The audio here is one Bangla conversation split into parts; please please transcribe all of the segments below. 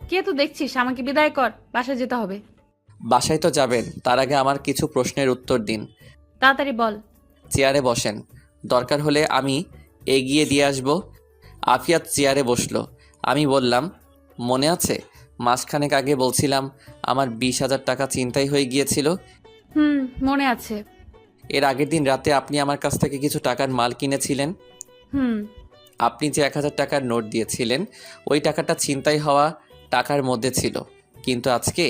কে তো দেখছিস, আমাকে বিদায় কর, বাসায় যেতে হবে। বাসায় তো যাবেন, তার আগে আমার কিছু প্রশ্নের উত্তর দিন। তাড়াতাড়ি বল। চেয়ারে বসেন, দরকার হলে আমি এগিয়ে দিয়ে আসব। আফিয়া চেয়ারে বসলো। আমি বললাম, মনে আছে মাসখানেক আগে বলছিলাম আমার 20,000 টাকা ছিনতাই হয়ে গিয়েছিল? হুম, মনে আছে। এর আগের দিন রাতে আপনি আমার কাছ থেকে কিছু টাকার মাল কিনেছিলেন। হুম। আপনি যে 1,000 টাকার নোট দিয়েছিলেন ওই টাকাটা ছিনতাই হওয়া টাকার মধ্যে ছিল। কিন্তু আজকে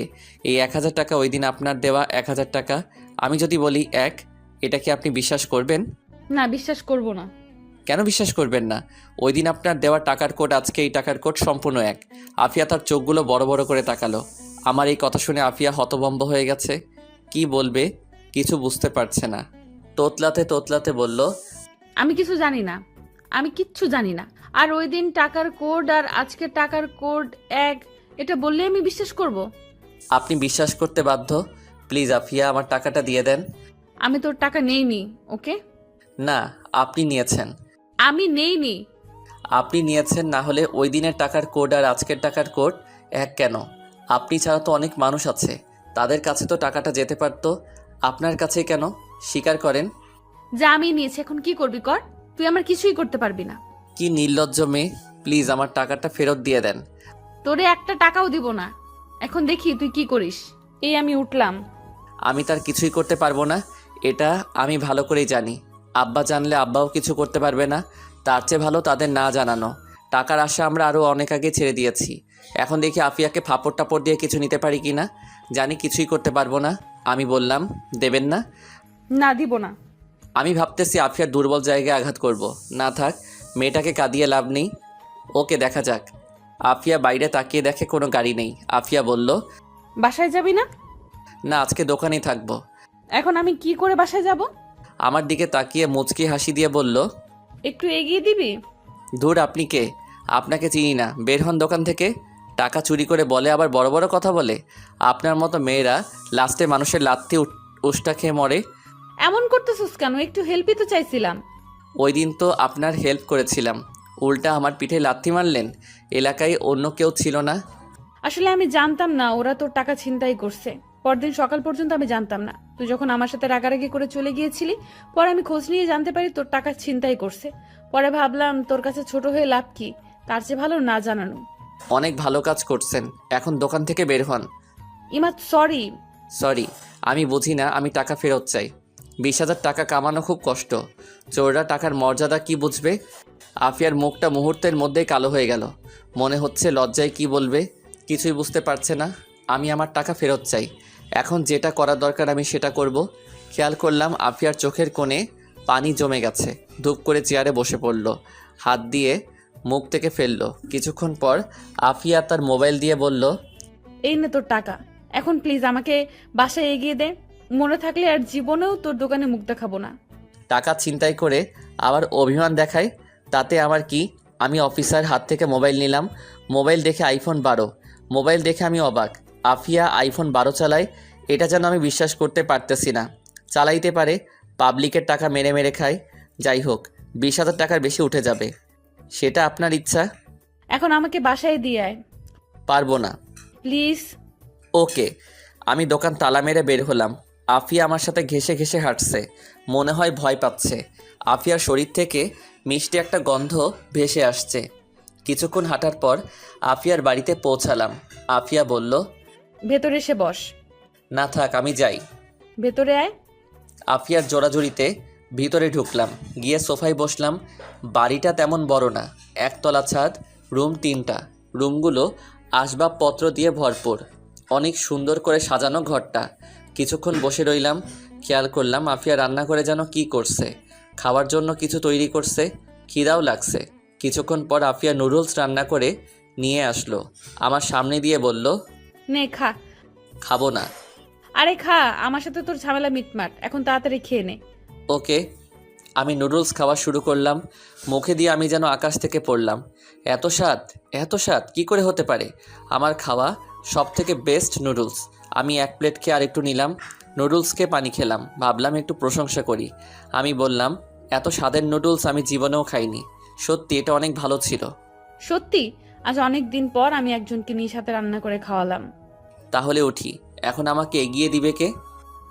এই 1,000 টাকা ওই দিন আপনার দেওয়া 1,000 টাকা। আমি যদি বলি এক, এটা কি আপনি বিশ্বাস করবেন? না, বিশ্বাস করব না। কেন বিশ্বাস করবেন না? ওই দিন আপনার দেওয়া টাকার কোড আজকে এই টাকার কোড সম্পূর্ণ এক। আফিয়া তার চোখগুলো বড় বড় করে তাকালো। আমার এই কথা শুনে আফিয়া হতভম্ব হয়ে গেছে। কি বলবে কিছু বুঝতে পারছে না। তোতলাতে তোতলাতে বলল, আমি কিছু জানি না, আমি কিচ্ছু জানি না। আর ওই দিন টাকার কোড আর আজকের টাকার কোড এক, এটা বললে আমি বিশ্বাস করব? আপনি বিশ্বাস করতে বাধ্য। প্লিজ আফিয়া, আমার টাকাটা দিয়ে দেন। আমি তোর টাকা নেইনি। ওকে, না, আপনি নিয়েছেন। আমি নেইনি। আপনি নিয়েছেন, না হলে ওই দিনের টাকার কোড আর আজকের টাকার কোড এক কেন? আপনি ছাড়া তো অনেক মানুষ আছে, তাদের কাছে তো টাকাটা যেতে পারতো, আপনার কাছে কেন? স্বীকার করেন। যা, আমি নিয়েছি, এখন কি করবি কর, তুই আমার কিছুই করতে পারবি না। কি নির্লজ্জ মেয়ে! প্লিজ আমার টাকাটা ফেরত দিয়ে দেন। তোরে একটা টাকাও দিব না। এখন দেখি তুই কি করিস। এই আমি উঠলাম। আমি তার কিছুই করতে পারবো না, এটা আমি ভালো করেই জানি। আব্বা জানলে আব্বাও কিছু করতে পারবে না। তার চেয়ে ভালো তাদের না জানানো। টাকার আশা আমরা আরও অনেক আগে ছেড়ে দিয়েছি। এখন দেখি আফিয়াকে ফাপড় টাপড় দিয়ে কিছু নিতে পারি কি না। জানি কিছুই করতে পারবো না। আমি বললাম, দেবেন না? না, দিব না। আমি ভাবতেছি আফিয়ার দুর্বল জায়গায় আঘাত করব। না থাক, মেয়েটাকে কাঁদিয়ে লাভ নেই। ওকে, দেখা যাক। আফিয়া বাইরে তাকিয়ে দেখে কোনো গাড়ি নেই। আফিয়া বলল, বাসায় যাবি না? না, আজকে দোকানেই থাকবো। এখন আমি কি করে বাসায় যাব? আমার দিকে তাকিয়ে মুচকি হাসি দিয়ে বলল, একটু এগিয়ে দিবি? ধুর, আপনি কে? আপনাকে চিনি না, বের হন দোকান থেকে। টাকা চুরি করে বলে আবার বড় বড় কথা বলে। আপনার মতো মেয়েরা লাস্টে মানুষের লাত্তি উষ্টা খেয়ে মরে। এমন করতেছিস কেন? একটু হেল্পই তো চাইছিলাম। ওই দিন তো আপনার হেল্প করেছিলাম, উল্টা আমার পিঠে লাথি মারলেন। এলাকায় অন্য কেউ ছিল না। আসলে আমি জানতাম না ওরা তোর টাকা ছিনতাই করছে। পরদিন সকাল পর্যন্ত আমি জানতাম না। তুই যখন আমার সাথে রাগারাগি করে চলে গিয়েছিলি, পরে আমি খোঁজ নিয়ে জানতে পারি তোর টাকা ছিনতাই করছে। পরে ভাবলাম তোর কাছে ছোট হয়ে লাভ কি, তার চেয়ে ভালো না জানানো। অনেক ভালো কাজ করছেন, এখন দোকান থেকে বের হন। ইমাদ, সরি। সরি? আমি বুঝি না, আমি টাকা ফেরত চাই। 20,000 টাকা কামানো খুব কষ্ট। চোররা টাকার মর্যাদা কি বুঝবে? আফিয়ার মুখটা মুহূর্তের মধ্যেই কালো হয়ে গেল। মনে হচ্ছে লজ্জায় কি বলবে, কিছুই বুঝতে পারছে না। আমি আমার টাকা ফেরত চাই। এখন যেটা করার দরকার আমি সেটা করব। খেয়াল করলাম আফিয়ার চোখের কোণে পানি জমে গেছে। ধূপ করে চেয়ারে বসে পড়ল, হাত দিয়ে মুখ থেকে ফেললো। কিছুক্ষণ পর আফিয়া তার মোবাইল দিয়ে বলল, এই নে তোর টাকা। এখন প্লিজ আমাকে বাসায় এগিয়ে দে। মনে থাকলে আর জীবনেও তোর দোকানে মুখ দেখাবো না। টাকা ছিনতাই করে আবার অভিমান দেখায়, তাতে আমার কি? আমি অফিসার হাত থেকে মোবাইল নিলাম। মোবাইল দেখে আইফোন 12। মোবাইল দেখে আমি অবাক। আফিয়া আইফোন 12 চালায়, এটা যেন আমি বিশ্বাস করতে পারতেছি না। চালাইতে পারে, পাবলিকের টাকা মেরে মেরে খায়। যাই হোক, 20,000 টাকার বেশি উঠে যাবে, সেটা আপনার ইচ্ছা। এখন আমাকে বাসায় দিয়ে আয় পারবো না। প্লিজ। ওকে। আমি দোকান তালা মেরে বের হলাম। আফিয়া আমার সাথে ঘেঁষে ঘেঁষে হাঁটছে, মনে হয় ভয় পাচ্ছে। আফিয়ার শরীর থেকে মিষ্টি একটা গন্ধ ভেসে আসছে। কিছুক্ষণ হাঁটার পর আফিয়ার বাড়িতে পৌঁছালাম। আফিয়া বলল, ভেতরে এসে বস। না থাক, আমি যাই। ভেতরে আয়। আফিয়ার জোড়াজুড়িতে ভিতরে ঢুকলাম, গিয়ে সোফায় বসলাম। বাড়িটা তেমন বড় না, একতলা ছাদ, রুম 3টা। রুমগুলো আসবাবপত্র দিয়ে ভরপুর, অনেক সুন্দর করে সাজানো ঘরটা। কিছুক্ষণ বসে রইলাম, খেয়াল করলাম আফিয়া রান্না করে যেন কি করছে, খাওয়ার জন্য কিছু তৈরি করছে। খিদাও লাগছে। কিছুক্ষণ পর আফিয়া নুডলস রান্না করে নিয়ে আসলো, আমার সামনে দিয়ে বলল, নে খা। খাবো না। আরে খা, আমার সাথে তোর ঝামেলা মিটমাট, এখন তাড়াতাড়ি খেয়ে নে। ওকে। আমি নুডলস খাওয়া শুরু করলাম। মুখে দিয়ে আমি যেন আকাশ থেকে পড়লাম। এত স্বাদ, এত স্বাদ কী করে হতে পারে? আমার খাওয়া সব থেকে বেস্ট নুডলস। আমি এক প্লেট খেয়ে আরেকটু নিলাম। নুডলসকে পানি খেলাম, ভাবলাম একটু প্রশংসা করি। আমি বললাম, এত স্বাদের নুডলস আমি জীবনেও খাইনি। সত্যি এটা অনেক ভালো ছিল। সত্যি? আজ অনেক দিন পর আমি একজনকে নিজ হাতে রান্না করে খাওয়ালাম। তাহলে উঠি। এখন আমাকে এগিয়ে দিবে কে?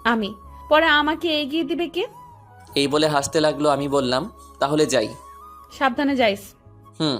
আমি। পরে আমাকে এগিয়ে দিবে কে? এই বলে হাসতে লাগলো। আমি বললাম, তাহলে যাই। সাবধানে যাইস। হুম।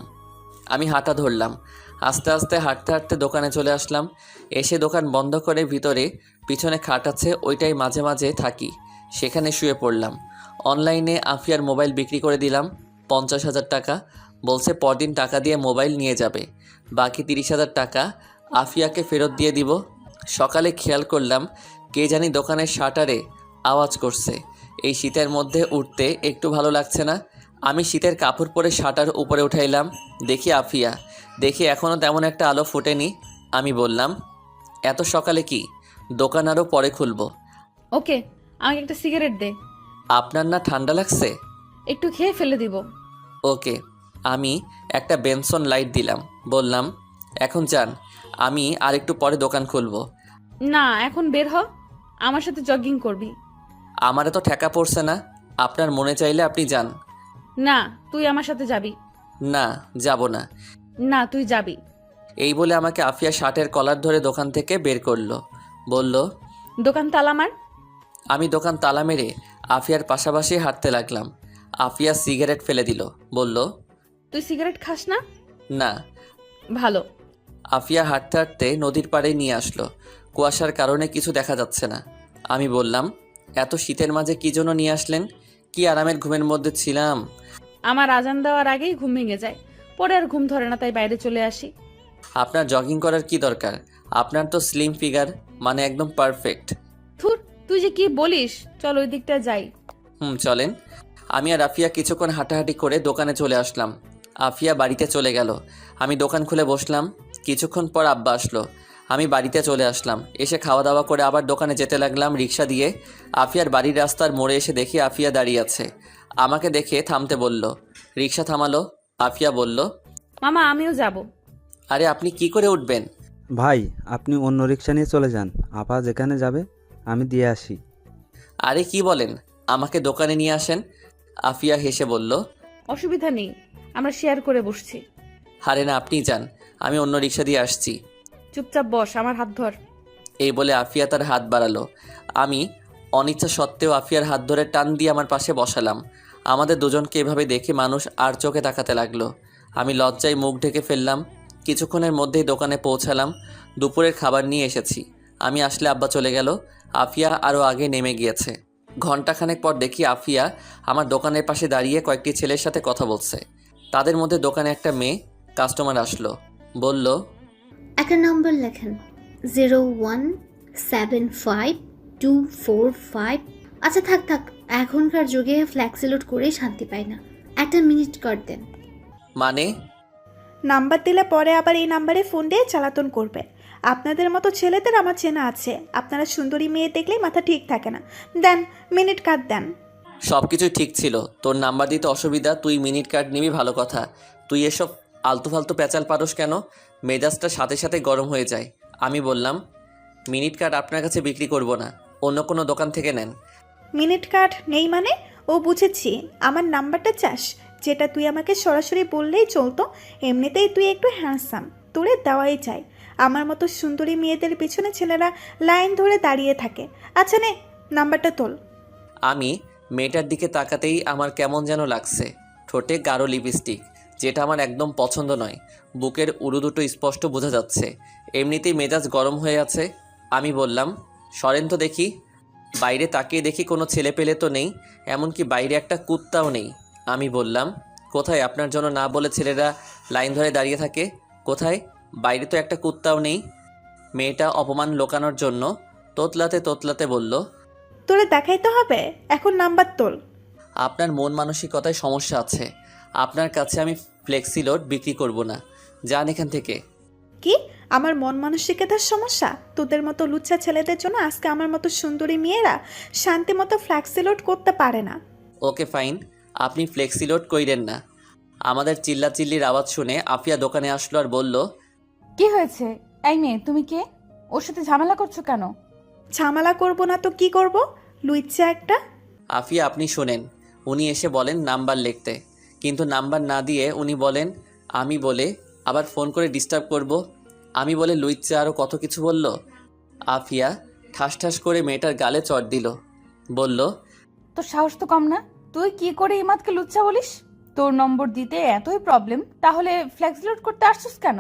আমি হাঁটা ধরলাম। আস্তে আস্তে হাঁটতে হাঁটতে দোকানে চলে আসলাম। এসে দোকান বন্ধ করে ভিতরে পিছনে খাট আছে, ওইটাই মাঝে মাঝে থাকি। সেখানে শুয়ে পড়লাম। অনলাইনে আফিয়ার মোবাইল বিক্রি করে দিলাম 50,000 টাকা। বলছে পরদিন টাকা দিয়ে মোবাইল নিয়ে যাবে। বাকি 30,000 টাকা আফিয়াকে ফেরত দিয়ে দিব। সকালে খেয়াল করলাম কে জানি দোকানের শাটারে আওয়াজ করছে। এই শীতের মধ্যে উঠতে একটু ভালো লাগছে না। আমি শীতের কাপড় পরে শাটার উপরে উঠাইলাম। দেখি আফিয়া। দেখি এখনও তেমন একটা আলো ফোটেনি। আমি বললাম, এত সকালে কি? দোকান আরও পরে খুলবো। ওকে, আমাকে একটা সিগারেট দে। আপনার না ঠান্ডা লাগছে? একটু খেয়ে ফেলে দিব। ওকে। আমি একটা বেনসন লাইট দিলাম। বললাম, এখন যান, আমি আর একটু পরে দোকান খুলবো। না, এখন বের হ। আমার সাথে জগিং করবি। আমারে তো ঠেকা পড়ছে না। আপনার মনে চাইলে আপনি যান। না, তুই আমার সাথে যাবি। না, যাব না। না, তুই যাবি। এই বলে আমাকে আফিয়া শার্টের কলার ধরে দোকান থেকে বের করলো। বলল, দোকান তালা মার। আমি দোকান তালা মেরে আফিয়ার পাশাপাশি হাঁটতে লাগলাম। আফিয়া সিগারেট ফেলে দিল। বলল, তুই সিগারেট খাস না? না। ভালো। আফিয়া হাঁটতে হাঁটতে নদীর পাড়ে নিয়ে আসলো। কুয়াশার কারণে কিছু দেখা যাচ্ছে না। আমি বললাম, এত শীতের মাঝে কী জন্য নিয়ে আসলেন? কি আরামের ঘুমের মধ্যে ছিলাম। আমার আজান দেওয়ার আগেই ঘুম ভেঙে যায়, পরে আর ঘুম ধরে না, তাই বাইরে চলে আসি। আপনার জগিং করার কি দরকার? আপনার তো স্লিম ফিগার, মানে একদম পারফেক্ট। থুর, তুই যে কি বলিস, চল ওই দিকটা যাই। চলেন। আমি আর আফিয়া কিছুক্ষণ হাঁটাহাঁটি করে দোকানে চলে আসলাম। আফিয়া বাড়িতে চলে গেল। আমি দোকান খুলে বসলাম। কিছুক্ষণ পর আব্বা আসলো। আমি বাড়িতে চলে আসলাম। এসে খাওয়া দাওয়া করে আবার দোকানে যেতে লাগলাম রিক্সা দিয়ে। আফিয়ার বাড়ির রাস্তার মোড়ে এসে দেখি আফিয়া দাঁড়িয়ে আছে। আমাকে দেখে থামতে বলল। রিক্সা থামালো। আফিয়া বলল, মামা, আমিও যাব। আরে আপনি কি করে উঠবেন? ভাই, আপনি অন্য রিক্সা নিয়ে চলে যান। আপা যেখানে যাবে আমি দিয়ে আসি। আরে কি বলেন, আমাকে দোকানে নিয়ে আসেন। আফিয়া হেসে বলল, অসুবিধা নেই, আমরা শেয়ার করে বসছি। আরে না, আপনি যান, আমি অন্য রিক্সা দিয়ে আসছি। চুপচাপ বস, আমার হাত ধর। এই বলে আফিয়া তার হাত বাড়ালো। আমি অনিচ্ছা সত্ত্বেও আফিয়ার হাত ধরে টান দিয়ে আমার পাশে বসালাম। আমাদের দুজনকে এভাবে দেখে মানুষ আর চোখে তাকাতে লাগলো। আমি লজ্জায় মুখ ঢেকে ফেললাম। কিছুক্ষণের মধ্যেই দোকানে পৌঁছালাম। দুপুরের খাবার নিয়ে এসেছি। আমি আসলে আব্বা চলে গেল। আফিয়া আরও আগে নেমে গিয়েছে। ঘণ্টাখানেক পর দেখি আফিয়া আমার দোকানের পাশে দাঁড়িয়ে কয়েকটি ছেলের সাথে কথা বলছে। তাদের মধ্যে দোকানে একটা মেয়ে কাস্টমার আসলো। বলল, একটা নম্বর লেখেন, 0175245। আচ্ছা থাক থাক, এখনকার যুগে ফ্ল্যাক্সিলোড করেই শান্তি পায় না। একটা মিনিট কর দেন। মানে? নাম্বার দিলে পরে আবার এই নাম্বারে ফোন দিয়ে চালাতন করবে। আপনাদের মতো ছেলেদের আমার চেনা আছে। আপনারা সুন্দরী মেয়ে দেখলেই মাথা ঠিক থাকে না। দেন, মিনিট কাট দেন। সব কিছুই ঠিক ছিল, তোর নাম্বার দিতে অসুবিধা, তুই মিনিট কার্ড নিবি ভালো কথা। তুই এসব আলতু ফালতু প্যাচাল পারস কেন? মেজাজটা সাথে সাথে গরম হয়ে যায়। আমি বললাম, মিনিট কার্ড আপনার কাছে বিক্রি করব না, অন্য কোনো দোকান থেকে নেন। মিনিট কাট নেই মানে? ও বুঝেছি, আমার নাম্বারটা চাস, যেটা তুই আমাকে সরাসরি বললেই চলতো। এমনিতেই তুই একটু হ্যান্ডসাম, তোরে দেওয়াই চাই। আমার মতো সুন্দরী মেয়েদের পিছনে ছেলেরা লাইন ধরে দাঁড়িয়ে থাকে। আচ্ছা নে, নাম্বারটা তোল। আমি মেয়েটার দিকে তাকাতেই আমার কেমন যেন লাগছে। ঠোঁটে গাঢ় লিপস্টিক, যেটা আমার একদম পছন্দ নয়। বুকের উরু দুটো স্পষ্ট বোঝা যাচ্ছে। এমনিতেই মেজাজ গরম হয়ে আছে। আমি বললাম, সরেন তো দেখি। বাইরে তাকিয়ে দেখি কোনো ছেলে পেলে তো নেই, এমনকি বাইরে একটা কুত্তাও নেই। আমি বললাম, কোথায়? আপনার জন্য না বলে ছেলেরা লাইন ধরে দাঁড়িয়ে থাকে, কোথায়? বাইরে তো একটা কুত্তাও নেই। মেয়েটা অপমান লোকানোর জন্য তোতলাতে তোতলাতে বলল, তোরে দেখাইতে হবে, এখন নাম্বার তোল। আপনার মন মানসিকতায় সমস্যা আছে। আপনার কাছে আমি ফ্লেক্সিলোড বিক্রি করব না, যান এখান থেকে। কি? আমার মন মানসিকতার সমস্যা? তোদের মতো লুচ্চা ছেলেদের জন্য আজকে আমার মতো সুন্দরী মেয়েরা শান্তি মতো ফ্ল্যাক্সিলোড করতে পারে না। ওকে ফাইন, আপনি ফ্লেক্সিলোড কইরেন না। আমাদের চিল্লাচিল্লির আওয়াজ শুনে আফিয়া দোকানে আসলো আর বলল, কি হয়েছে? এই মেয়ে, তুমি কে? ওর সাথে ঝামেলা করছো কেন? ঝামেলা করব না তো কি করব? লুচ্চা একটা। আফিয়া আপনি শোনেন। উনি এসে বলেন নাম্বার লিখতে, কিন্তু নাম্বার না দিয়ে উনি বলেন, আমি বলে আবার ফোন করে ডিস্টার্ব করব। আমি বলে লুইচ্চা আরও কত কিছু বলল। আফিয়া ঠাস ঠাস করে মেয়েটার গালে চড় দিল। বলল, তোর সাহস তো কম না, তুই কি করে ইমাদকে লুচ্চা বলিস? তোর নম্বর দিতে এতই প্রবলেম, তাহলে ফ্লেক্স লোড করতে আসছিস কেন?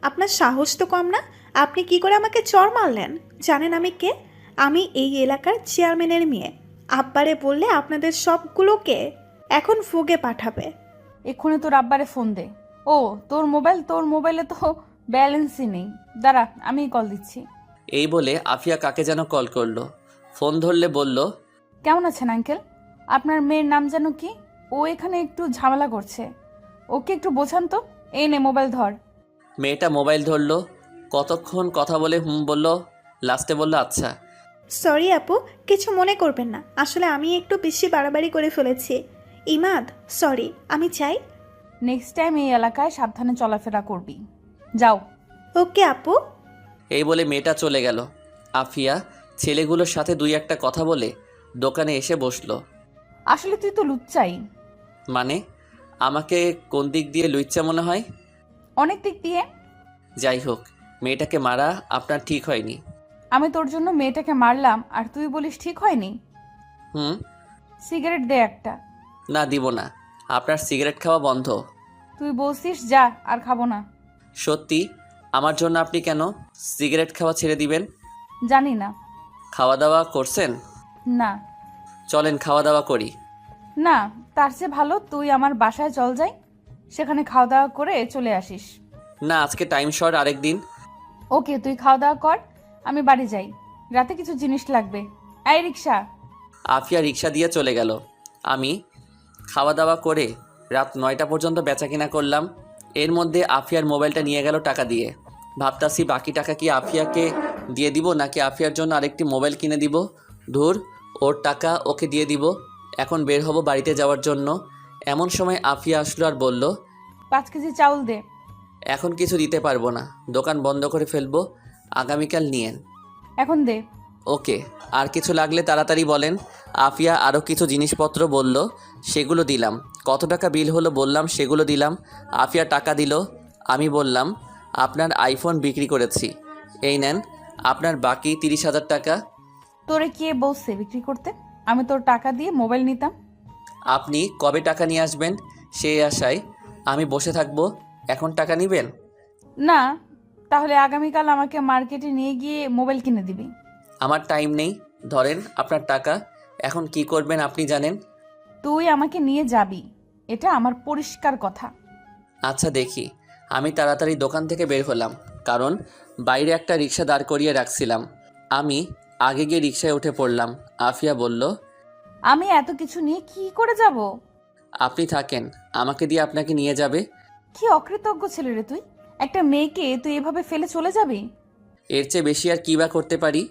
আপনার সাহস তো কম না, আপনি কি করে আমাকে চড় মারলেন? জানেন আমি কে? আমি এই এলাকার চেয়ারম্যানের মেয়ে। আব্বারে বললে আপনাদের সবগুলোকে এখন ফুগে পাঠাবে। এক্ষুনি তোর আব্বারে ফোন দে। ও তোর মোবাইলে তো ব্যালেন্সই নেই, দাঁড়া আমি কল দিচ্ছি। এই বলে আফিয়া কাকে যেন কল করলো। ফোন ধরলে বলল, কেমন আছেন আঙ্কেল? আপনার মেয়ের নাম যেন কি? ও এখানে একটু ঝামেলা করছে, ওকে একটু বোঝান তো। এই নে মোবাইল ধর। মেয়েটা মোবাইল ধরলো, কতক্ষণ কথা বলে বলল, লাস্টে বলল আচ্ছা। সরি আপু, কিছু মনে করবেন না, আসলে আমি একটু বেশি বাড়াবাড়ি করে ফেলেছি। ইমাদ সরি, আমি চাই। নেক্সট টাইম এই এলাকায় সাবধানে চলাফেরা করবি। যাও। ওকে আপু। এই বলে মেয়েটা চলে গেল। আফিয়া ছেলেগুলোর সাথে দুই একটা কথা বলে দোকানে এসে বসলো। আসলে তুই তো লুচ্চাই। মানে আমাকে কোন দিক দিয়ে লুইচ্চা মনে হয়? অনেক দিক দিয়ে। যাই হোক, মেয়েটাকে মারা আপনার ঠিক হয়নি। আমি তোর জন্য মেয়েটাকে মারলাম আর তুই বলিস ঠিক হয়নি? হুম। সিগারেট দে একটা। না, দিব না। আপনার সিগারেট খাওয়া বন্ধ। তুই বলছিস যা, আর খাবো না। সত্যি? আমার জন্য আপনি কেন সিগারেট খাওয়া ছেড়ে দিবেন? জানি না। খাওয়া দাওয়া করছেন? না। চলেন খাওয়া দাওয়া করি। না, তার চেয়ে ভালো তুই আমার বাসায় চল যাই, সেখানে খাওয়া দাওয়া করে চলে আসিস। না, আজকে টাইম শর্ট, আরেক দিন। ওকে, তুই খাওয়া দাওয়া কর, আমি বাড়ি যাই, রাতে কিছু জিনিস লাগবে। এই রিক্সা। আফিয়া রিক্সা দিয়ে চলে গেল। আমি খাওয়া দাওয়া করে রাত 9টা পর্যন্ত বেচাকেনা করলাম। এর মধ্যে আফিয়ার মোবাইলটা নিয়ে গেল টাকা দিয়ে। ভাবতাছি বাকি টাকা কি আফিয়াকে দিয়ে দিব নাকি আফিয়ার জন্য আরেকটি মোবাইল কিনে দিব। ধুর, ওর টাকা ওকে দিয়ে দিব। এখন বের হব বাড়িতে যাওয়ার জন্য। এমন সময় আফিয়া আসলো আর বলল, 5 কেজি চাউল দে। এখন কিছু দিতে পারবো না, দোকান বন্ধ করে ফেলবো, আগামীকাল নিয়েন। এখন দে। ওকে, আর কিছু লাগলে তাড়াতাড়ি বলেন। আফিয়া আরও কিছু জিনিসপত্র বলল, সেগুলো দিলাম। কত টাকা বিল হলো বললাম, সেগুলো দিলাম। আফিয়া টাকা দিল। আমি বললাম, আপনার আইফোন বিক্রি করেছি, এই নেন আপনার বাকি 30,000 টাকা। তোরে কে বলছে বিক্রি করতে? আমি তোর টাকা দিয়ে মোবাইল নিতাম। আপনি কবে টাকা নিয়ে আসবেন সেই আশায় আমি বসে থাকবো, এখন টাকা নেবেন? না, তাহলে আগামীকাল আমাকে মার্কেটে নিয়ে গিয়ে মোবাইল কিনে দিবি। আমার টাইম নেই, ধরেন আপনার টাকা। এখন কি করবেন আপনি জানেন। তুই আমাকে নিয়ে যাবি, এটা আমার পরিষ্কার কথা। আচ্ছা দেখি। আমি তাড়াতাড়ি দোকান থেকে বের হলাম, কারণ বাইরে একটা রিক্সা দাঁড় করিয়ে রাখছিলাম। আমি আগে গিয়ে রিক্সায় উঠে পড়লাম। আফিয়া বলল, আমি এত কিছু নিয়ে কি করে যাব? আপনি থাকেন, আমাকে দিয়ে আপনাকে নিয়ে যাবে। কি অকৃতজ্ঞ ছেলে রে তুই! একটা মেয়েকে তুই এভাবে ফেলে চলে যাবি? এর চেয়ে বেশি আর কী বা করতে পারি?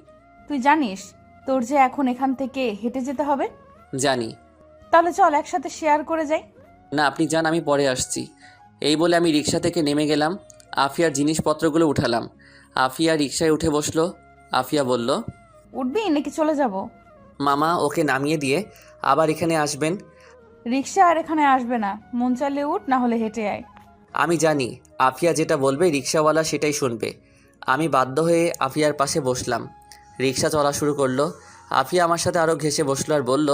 তুই জানিস তোর যে এখন এখান থেকে হেঁটে যেতে হবে? জানি। তাহলে চল একসাথে শেয়ার করে যাই। না, আপনি যান, আমি পরে আসছি। এই বলে আমি রিক্সা থেকে নেমে গেলাম। আফিয়ার জিনিসপত্রগুলো উঠালাম। আফিয়া রিক্সায় উঠে বসলো। আফিয়া বলল, উঠবি নাকি চলে যাব? মামা ওকে নামিয়ে দিয়ে আবার এখানে আসবেন। রিক্সা আর এখানে আসবে না, মন চাইলে উঠ, না হলে হেঁটে আয়। আমি জানি আফিয়া যেটা বলবে রিক্সাওয়ালা সেটাই শুনবে। আমি বাধ্য হয়ে আফিয়ার পাশে বসলাম। রিক্সা চলা শুরু করলো। আফিয়া আমার সাথে আরও ঘেঁষে বসলো আর বলল,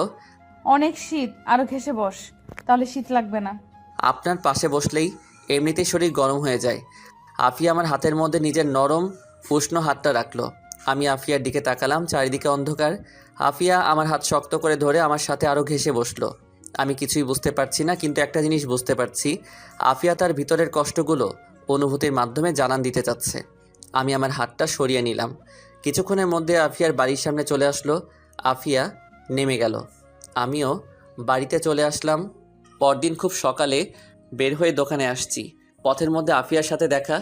অনেক শীত, আরো ঘেসে বস, তাহলে শীত লাগবে না। আপনার পাশে বসলেই এমনিতেই শরীর গরম হয়ে যায়। আফিয়া আমার হাতের মধ্যে নিজের নরম উষ্ণ হাতটা রাখলো। আমি আফিয়ার দিকে তাকালাম, চারিদিকে অন্ধকার। আফিয়া আমার হাত শক্ত করে ধরে আমার সাথে আরও ঘেঁষে বসলো। আমি কিছুই বুঝতে পারছি না, কিন্তু একটা জিনিস বুঝতে পারছি, আফিয়া তার ভিতরের কষ্টগুলো অনুভূতির মাধ্যমে জানান দিতে চাচ্ছে। আমি আমার হাতটা সরিয়ে নিলাম। কিছুক্ষণের মধ্যে আফিয়ার বাড়ির সামনে চলে আসলো। আফিয়া নেমে গেল। আমিও বাড়িতে চলে আসলাম। পরদিন খুব সকালে বের হয়ে দোকানে আসছি। পথের মধ্যে আফিয়ার সাথে দেখা।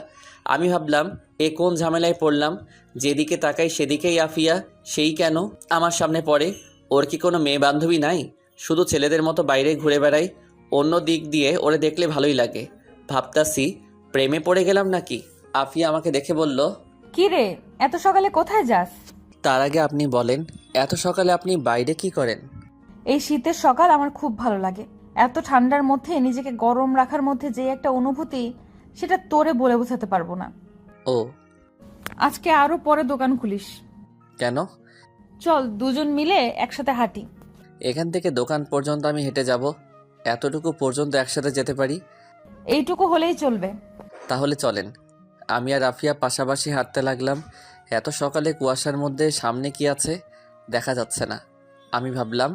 আমি ভাবলাম, এ কোন ঝামেলায় পড়লাম, যেদিকে তাকাই সেদিকেই আফিয়া, সেই কেন আমার সামনে পড়ে? ওর কি কোনো মেয়ে বান্ধবী নাই? শুধু ছেলেদের মতো বাইরে ঘুরে বেড়াই। অন্য দিক দিয়ে ওরে দেখলে ভালোই লাগে। ভাবতাছি প্রেমে পড়ে গেলাম নাকি। আফিয়া আমাকে দেখে বলল, কি রে, এত সকালে কোথায় যাস? তার আগে আপনি বলেন, এত সকালে আপনি বাইরে কি করেন? এই শীতের সকাল আমার খুব ভালো লাগে। এত ঠান্ডার মধ্যে নিজেকে গরম রাখার মধ্যে যে একটা অনুভূতি, সেটা তোরে বলে বোঝাতে পারবো না। ও আজকে আরো পরে দোকান খুলিস। কেন? চল দুজন মিলে একসাথে হাঁটি। এখান থেকে দোকান পর্যন্ত আমি হেঁটে যাব? এতটুকু পর্যন্ত একসাথে যেতে পারি? এইটুকু হলেই চলবে। তাহলে চলেন। আমি আর আফিয়া পাশাপাশি হাঁটতে লাগলাম। এত সকালে কুয়াশার মধ্যে সামনে কি আছে দেখা যাচ্ছে না। আমি ভাবলাম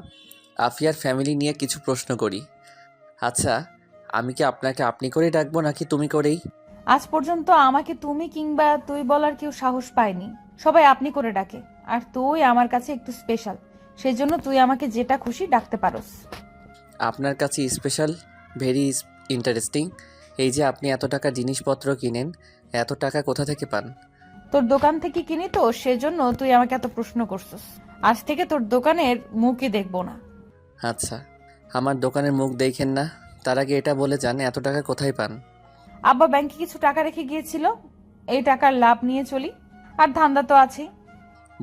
আফিয়ার ফ্যামিলি নিয়ে কিছু প্রশ্ন করি। আচ্ছা, আমি কি আপনাকে আপনি করেই ডাকবো নাকি তুমি করেই? আজ পর্যন্ত আমাকে তুমি কিংবা তুই বলার কেউ সাহস পায়নি, সবাই আপনি করে ডাকে। আর তুই আমার কাছে একটু স্পেশাল, সেই জন্য তুই আমাকে যেটা খুশি ডাকতে পারোস। আপনার কাছে স্পেশাল? Very interesting. এই যে আপনি এত টাকা জিনিসপত্র কিনেন, এত টাকা কোথা থেকে পান? তোর দোকান থেকে কিনি তো, সেজন্য তুই আমাকে এত প্রশ্ন করছিস। আজ থেকে তোর দোকানের মুখই দেখবো না। আচ্ছা, আমার দোকানের মুখ দেখেন না, তার আগে এটা বলে যান এত টাকা কোথায় পান? আব্বা ব্যাংকে কিছু টাকা রেখে গিয়েছিল, এই টাকার লাভ নিয়ে চলি। আর ধান্দা তো আছেই।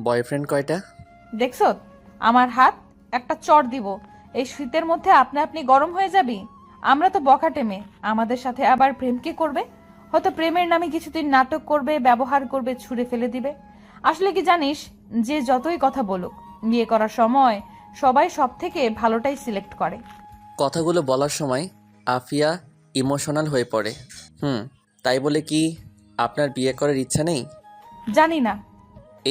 বয়ফ্রেন্ড কয়টা? দেখছো আমার হাত, একটা চড় দিব। এই শীতের মধ্যে আপনি আপনি গরম হয়ে যাবি। আমরা তো বখাটে মেয়ে, আমাদের সাথে আবার প্রেম কে করবে? হয়তো প্রেমের নামে কিছুদিন নাটক করবে, ব্যবহার করবে, ছুঁড়ে ফেলে দিবে। আসলে কি জানিস, যে যতই কথা বলুক, বিয়ে করার সময় সবাই সব থেকে ভালোটাই সিলেক্ট করে। কথাগুলো বলার সময় আফিয়া ইমোশনাল হয়ে পড়ে। তাই বলে কি আপনার বিয়ে করার ইচ্ছা নেই? জানি না।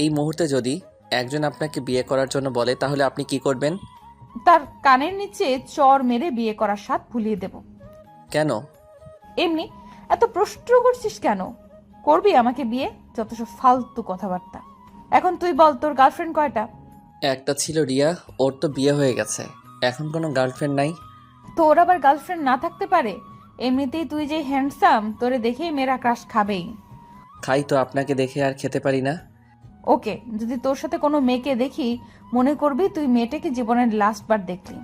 এই মুহূর্তে যদি একজন আপনাকে বিয়ে করার জন্য বলে তাহলে আপনি কি করবেন? তার কানের নিচে চর মেরে বিয়ে করার স্বাদ ভুলিয়ে দেব। কেন? এমনি। এত প্রশ্ন করছিস কেন? করবি আমাকে বিয়ে? যত সব ফালতু কথাবার্তা। এখন তুই বল, তোর গার্লফ্রেন্ড কয়টা? একটা ছিল রিয়া, ওর তো বিয়ে হয়ে গেছে, এখন কোনো গার্লফ্রেন্ড নাই। তোর আবার গার্লফ্রেন্ড না থাকতে পারে? এমনিতেই তুই যে হ্যান্ডসাম, তোরে দেখেই মেয়েরা ক্রাশ খাবেই। খাই তো, আপনাকে দেখে আর খেতে পারি না। ওকে, যদি তোর সাথে কোনো মেয়েকে দেখি, মনে করবি তুই মেয়েটাকে জীবনের লাস্ট বার দেখলি।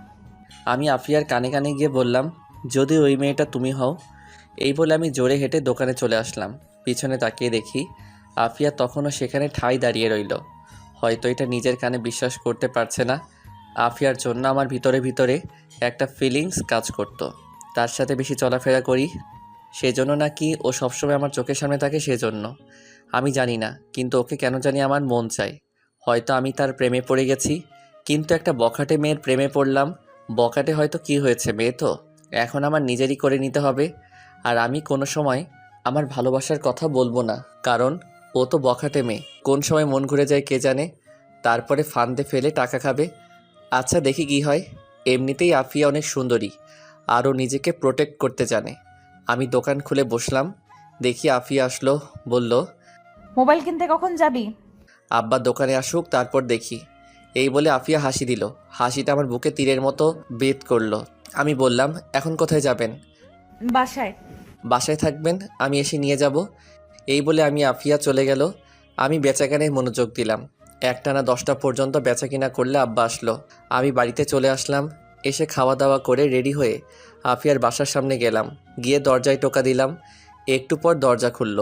আমি আফিয়ার কানে কানে গিয়ে বললাম, যদি ওই মেয়েটা তুমি হও। এই বলে আমি জোরে হেঁটে দোকানে চলে আসলাম। পিছনে তাকিয়ে দেখি আফিয়া তখনও সেখানে ঠাই দাঁড়িয়ে রইল। হয়তো এটা নিজের কানে বিশ্বাস করতে পারছে না। আফিয়ার জন্য আমার ভিতরে ভিতরে একটা ফিলিংস কাজ করত। তার সাথে বেশি চলাফেরা করি সেজন্য নাকি ও সবসময় আমার চোখের সামনে থাকে সেজন্য আমি জানি না, কিন্তু ওকে কেন জানি আমার মন চাই। হয়তো আমি তার প্রেমে পড়ে গেছি, কিন্তু একটা বখাটে মেয়ের প্রেমে পড়লাম। বখাটে হয়তো কি হয়েছে, মেয়ে তো, এখন আমার নিজেরই করে নিতে হবে। আর আমি কোনো সময় আমার ভালোবাসার কথা বলবো না, কারণ ও তো বখাটে মেয়ে, কোন সময় মন ঘুরে যায় কে জানে, তারপরে ফান্দে ফেলে টাকা খাবে। আচ্ছা দেখি কি হয়। এমনিতেই আফিয়া অনেক সুন্দরী, আরও নিজেকে প্রোটেক্ট করতে জানে। আমি দোকান খুলে বসলাম, দেখি আফিয়া আসলো, বলল, মোবাইল কিনতে কখন যাবি? আব্বা দোকানে আসুক তারপর দেখি। এই বলে আফিয়া হাসি দিল। হাসিটা আমার বুকে তীরের মতো বেদ করলো। আমি বললাম, এখন কোথায় যাবেন? বাসায়। বাসায় থাকবেন, আমি এসে নিয়ে যাব। এই বলে আমি আফিয়া চলে গেল। আমি বেচাকেনায় মনোযোগ দিলাম। একটানা 10টা পর্যন্ত বেচাকেনা করলে আব্বা আসলো। আমি বাড়িতে চলে আসলাম। এসে খাওয়া দাওয়া করে রেডি হয়ে আফিয়ার বাসার সামনে গেলাম। গিয়ে দরজায় টোকা দিলাম। একটু পর দরজা খুলল।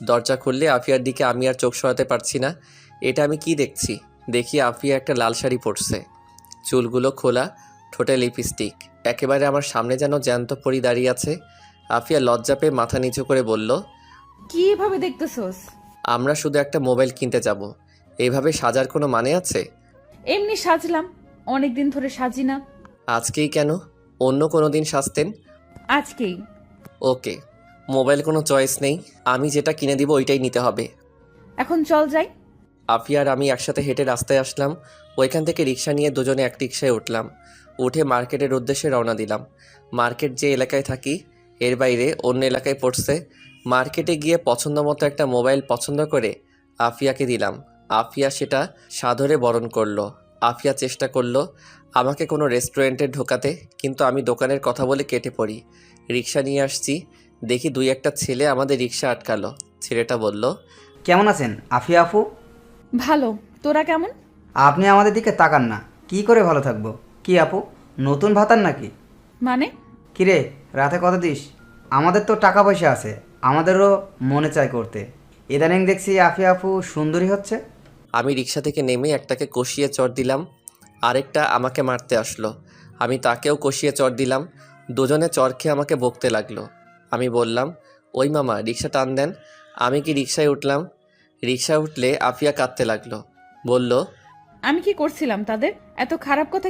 দরজা খুললে আফিয়ার দিকে আমি আর চোখ সরাতে পারছি না। এটা আমি কি দেখছি? দেখি আফিয়া একটা লাল শাড়ি পরছে, চুলগুলো খোলা, ঠোঁটে লিপস্টিক, একেবারে আমার সামনে যেন জ্যান্ত পরি দাঁড়িয়ে আছে। আফিয়া লজ্জা পেয়ে মাথা নিচু করে বলল, কি এভাবে দেখতেছস? আমরা শুধু একটা মোবাইল কিনতে যাব, এইভাবে সাজার কোনো মানে আছে? এমনি সাজলাম, অনেকদিন ধরে সাজি না। আজকেই কেন? অন্য কোনো দিন সাজতেন। আজকেই। ওকে, মোবাইল কোনো চয়েস নেই, আমি যেটা কিনে দিব ওইটাই নিতে হবে। এখন চল যাই। আফিয়া আর আমি একসাথে হেঁটে রাস্তায় আসলাম। ওইখান থেকে রিক্সা নিয়ে দুজনে এক রিক্সায় উঠলাম। উঠে মার্কেটের উদ্দেশ্যে রওনা দিলাম। মার্কেট যে এলাকায় থাকি এর বাইরে অন্য এলাকায় পড়ছে। মার্কেটে গিয়ে পছন্দ মতো একটা মোবাইল পছন্দ করে আফিয়াকে দিলাম। আফিয়া সেটা সাদরে বরণ করলো। আফিয়া চেষ্টা করলো আমাকে কোনো রেস্টুরেন্টে ঢোকাতে, কিন্তু আমি দোকানের কথা বলে কেটে পড়ি। রিক্সা নিয়ে আসছি, দেখি 2-1টা ছেলে আমাদের রিক্সা আটকালো। ছেলেটা বলল, কেমন আছেন আফিয়া আপু? ভালো, তোরা কেমন? আপনি আমাদের দিকে তাকান না, কি করে ভালো থাকবো? কি আপু, নতুন ভাতার নাকি? মানে? কিরে, রাতে কত দিস? আমাদের তো টাকা পয়সা আছে, আমাদেরও মনে চায় করতে। ইদানিং দেখছি আফিয়া আপু সুন্দরী হচ্ছে। আমি রিক্সা থেকে নেমে একটাকে কষিয়ে চড় দিলাম, আরেকটা আমাকে মারতে আসলো। আমি তাকেও কষিয়ে চড় দিলাম। দুজনে চড় খেয়ে আমাকে বকতে লাগলো। আমি বললাম, ওই মামা রিক্সা টান দেন। আমি কি রিক্সায় উঠলাম। রিক্সায় উঠলে আফিয়া কাঁদতে লাগলো। বলল, আমি কি করছিলাম তাদের? এত খারাপ কথা